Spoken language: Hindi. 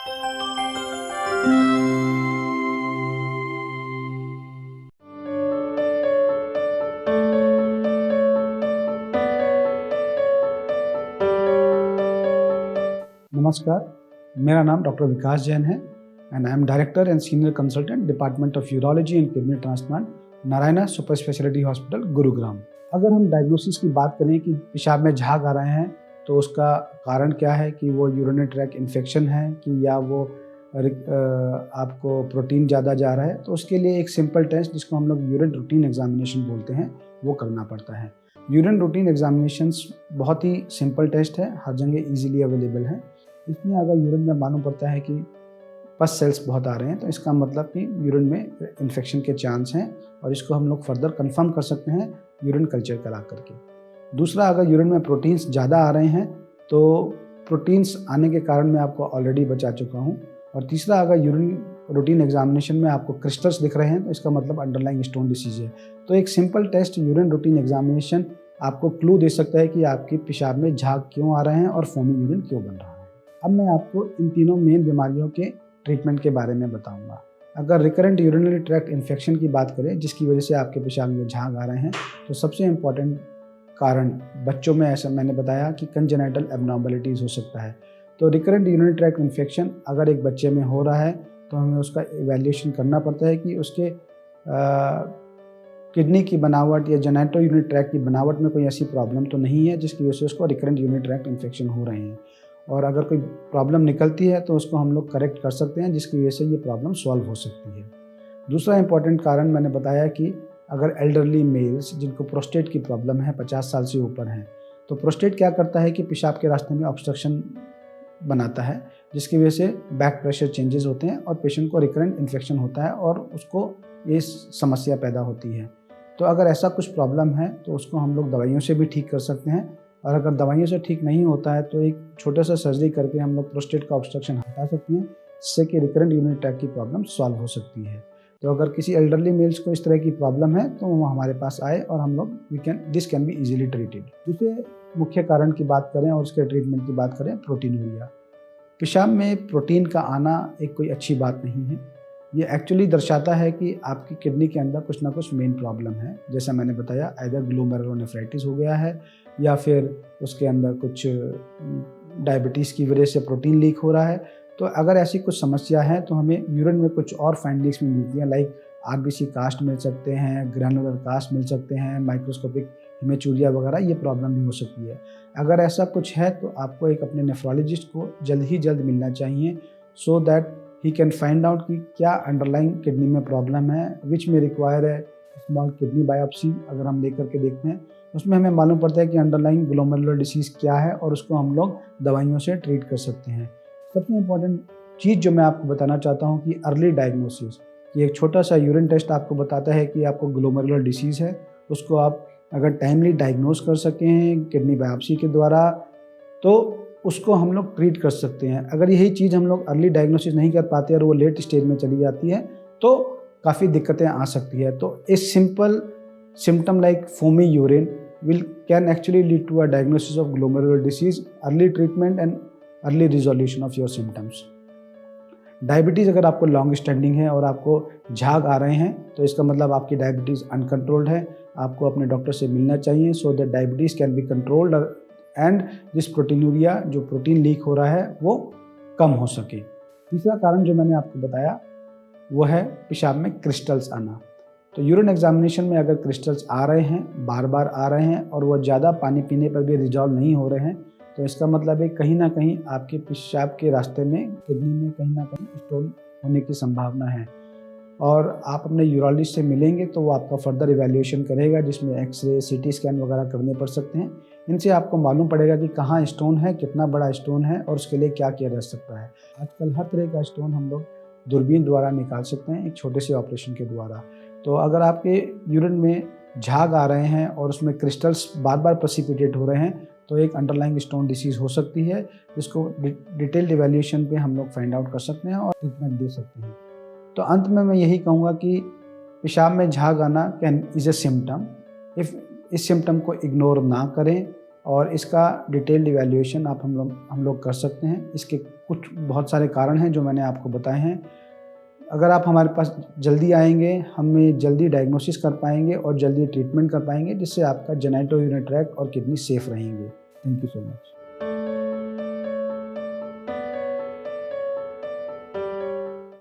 नमस्कार, मेरा नाम डॉक्टर विकास जैन है and I am director and senior consultant department of urology and kidney transplant, Narayana super speciality hospital, Gurugram. अगर हम डायग्नोसिस की बात करें कि पेशाब में झाग आ रहे हैं तो उसका कारण क्या है, कि वो यूरिनरी ट्रैक्ट इन्फेक्शन है कि या वो आपको प्रोटीन ज़्यादा जा रहा है, तो उसके लिए एक सिंपल टेस्ट जिसको हम लोग यूरिन रूटीन एग्जामिनेशन बोलते हैं वो करना पड़ता है। यूरिन रूटीन एग्जामिनेशंस बहुत ही सिंपल टेस्ट है, हर जगह ईजिली अवेलेबल है। इसमें अगर यूरिन में मालूम पड़ता है कि पस सेल्स बहुत आ रहे हैं तो इसका मतलब कि यूरिन में इन्फेक्शन के चांस हैं और इसको हम लोग फर्दर कंफर्म कर सकते हैं यूरिन कल्चर करा करके। दूसरा, अगर यूरिन में प्रोटीन्स ज़्यादा आ रहे हैं तो प्रोटीन्स आने के कारण मैं आपको ऑलरेडी बता चुका हूँ। और तीसरा, अगर यूरिन रूटीन एग्जामिनेशन में आपको क्रिस्टल्स दिख रहे हैं तो इसका मतलब अंडरलाइंग स्टोन डिसीज है। तो एक simple test urine routine examination आपको क्लू दे सकता है कि आपकी पेशाब में झाग क्यों आ रहे हैं और फोमी यूरिन क्यों बन रहा है। अब मैं आपको इन तीनों मेन बीमारियों के ट्रीटमेंट के बारे में बताऊंगा। अगर रिकरेंट यूरिनरी ट्रैक्ट इन्फेक्शन की बात करें जिसकी वजह से आपके पेशाब में झाग आ रहे हैं, तो सबसे इम्पॉर्टेंट कारण बच्चों में, ऐसा मैंने बताया कि कंजेनाइटल एबनॉर्मलिटीज़ हो सकता है। तो रिकरेंट यूरिनरी ट्रैक्ट इन्फेक्शन अगर एक बच्चे में हो रहा है तो हमें उसका इवैल्यूएशन करना पड़ता है कि उसके किडनी की बनावट या जेनेटो यूरिनरी ट्रैक्ट की बनावट में कोई ऐसी प्रॉब्लम तो नहीं है जिसकी वजह से उसको रिकरेंट यूरिनरी ट्रैक्ट इन्फेक्शन हो रहे हैं। और अगर कोई प्रॉब्लम निकलती है तो उसको हम लोग करेक्ट कर सकते हैं जिसकी वजह से ये प्रॉब्लम सॉल्व हो सकती है। दूसरा इंपॉर्टेंट कारण मैंने बताया कि अगर एल्डरली मेल्स जिनको प्रोस्टेट की प्रॉब्लम है, 50 साल से ऊपर हैं, तो प्रोस्टेट क्या करता है कि पेशाब के रास्ते में ऑब्स्ट्रक्शन बनाता है जिसकी वजह से बैक प्रेशर चेंजेस होते हैं और पेशेंट को रिकरेंट इन्फेक्शन होता है और उसको ये समस्या पैदा होती है। तो अगर ऐसा कुछ प्रॉब्लम है तो उसको हम लोग दवाइयों से भी ठीक कर सकते हैं, और अगर दवाइयों से ठीक नहीं होता है तो एक छोटा सा सर्जरी करके हम लोग प्रोस्टेट का ऑब्स्ट्रक्शन हटा सकते हैं जिससे कि रिकरेंट यूरिनरी ट्रैक्ट की प्रॉब्लम सॉल्व हो सकती है। तो अगर किसी एल्डरली मेल्स को इस तरह की प्रॉब्लम है तो वो हमारे पास आए और हम लोग this can be easily treated. दूसरे मुख्य कारण की बात करें और उसके ट्रीटमेंट की बात करें, प्रोटीनूरिया। पेशाब में प्रोटीन का आना एक कोई अच्छी बात नहीं है। ये एक्चुअली दर्शाता है कि आपकी किडनी के अंदर कुछ ना कुछ मेन प्रॉब्लम है। जैसा मैंने बताया, आइदर ग्लोमेरुलोनेफ्राइटिस हो गया है या फिर उसके अंदर कुछ डायबिटीज़ की वजह से प्रोटीन लीक हो रहा है। तो अगर ऐसी कुछ समस्या है तो हमें यूरिन में कुछ और फाइंडिंग्स भी मिलती हैं, लाइक आरबीसी कास्ट मिल सकते हैं, ग्रैनुलर कास्ट मिल सकते हैं, माइक्रोस्कोपिक हेमेचूरिया वगैरह, ये प्रॉब्लम भी हो सकती है। अगर ऐसा कुछ है तो आपको एक अपने नेफ्रोलॉजिस्ट को जल्द ही जल्द मिलना चाहिए, so that he can find out कि क्या अंडरलाइंग किडनी में प्रॉब्लम है, विच में रिक्वायर है स्मॉल किडनी बायोप्सी। अगर हम लेकर के देखते हैं उसमें हमें मालूम पड़ता है कि अंडरलाइंग ग्लोमेरुलर डिसीज़ क्या है और उसको हम लोग दवाइयों से ट्रीट कर सकते हैं। सबसे इम्पॉर्टेंट चीज़ जो मैं आपको बताना चाहता हूँ कि अर्ली डायग्नोसिस, कि एक छोटा सा यूरिन टेस्ट आपको बताता है कि आपको ग्लोमेरुलर डिसीज़ है। उसको आप अगर टाइमली डायग्नोस कर सकें किडनी बायोप्सी के द्वारा तो उसको हम लोग ट्रीट कर सकते हैं। अगर यही चीज़ हम लोग अर्ली डायग्नोसिस नहीं कर पाते और वो लेट स्टेज में चली जाती है तो काफ़ी दिक्कतें आ सकती है। तो a simple symptom like foamy urine can actually lead to a diagnosis of glomerular disease, early treatment and early resolution of your symptoms. Diabetes अगर आपको लॉन्ग स्टैंडिंग है और आपको झाग आ रहे हैं तो इसका मतलब आपकी डायबिटीज़ अनकंट्रोल्ड है। आपको अपने डॉक्टर से मिलना चाहिए so that diabetes can be controlled and this proteinuria, जो प्रोटीन लीक हो रहा है, वो कम हो सके। तीसरा कारण जो मैंने आपको बताया वो है पेशाब में क्रिस्टल्स आना। तो यूरिन एग्जामिनेशन में अगर क्रिस्टल्स आ रहे हैं, बार बार आ रहे हैं और वो ज़्यादा पानी पीने पर भी रिजॉल्व नहीं हो रहे हैं, तो इसका मतलब है कहीं ना कहीं आपके पेशाब के रास्ते में, किडनी में कहीं ना कहीं स्टोन होने की संभावना है। और आप अपने यूरोलॉजिस्ट से मिलेंगे तो वो आपका फर्दर इवैल्यूएशन करेगा जिसमें एक्सरे, सीटी स्कैन वगैरह करने पड़ सकते हैं। इनसे आपको मालूम पड़ेगा कि कहाँ स्टोन है, कितना बड़ा स्टोन है और उसके लिए क्या किया जा सकता है। आजकल हर तरह का स्टोन हम लोग दूरबीन द्वारा निकाल सकते हैं एक छोटे से ऑपरेशन के द्वारा। तो अगर आपके यूरिन में झाग आ रहे हैं और उसमें क्रिस्टल्स बार बार प्रेसिपिटेट हो रहे हैं तो एक अंडरलाइंग स्टोन डिसीज़ हो सकती है, जिसको डिटेल्ड इवैल्यूएशन पे हम लोग फाइंड आउट कर सकते हैं और ट्रीटमेंट दे सकते हैं। तो अंत में मैं यही कहूँगा कि पेशाब में झाग आना इज़ ए सिम्टम। इस सिम्टम को इग्नोर ना करें और इसका डिटेल्ड इवैल्यूएशन आप हम लोग कर सकते हैं। इसके कुछ बहुत सारे कारण हैं जो मैंने आपको बताए हैं। अगर आप हमारे पास जल्दी आएँगे, हमें जल्दी डायग्नोसिस कर पाएँगे और जल्दी ट्रीटमेंट कर पाएँगे, जिससे आपका जेनिटो यूरिनरी ट्रैक्ट और किडनी सेफ़ रहेंगे। Thank you so much.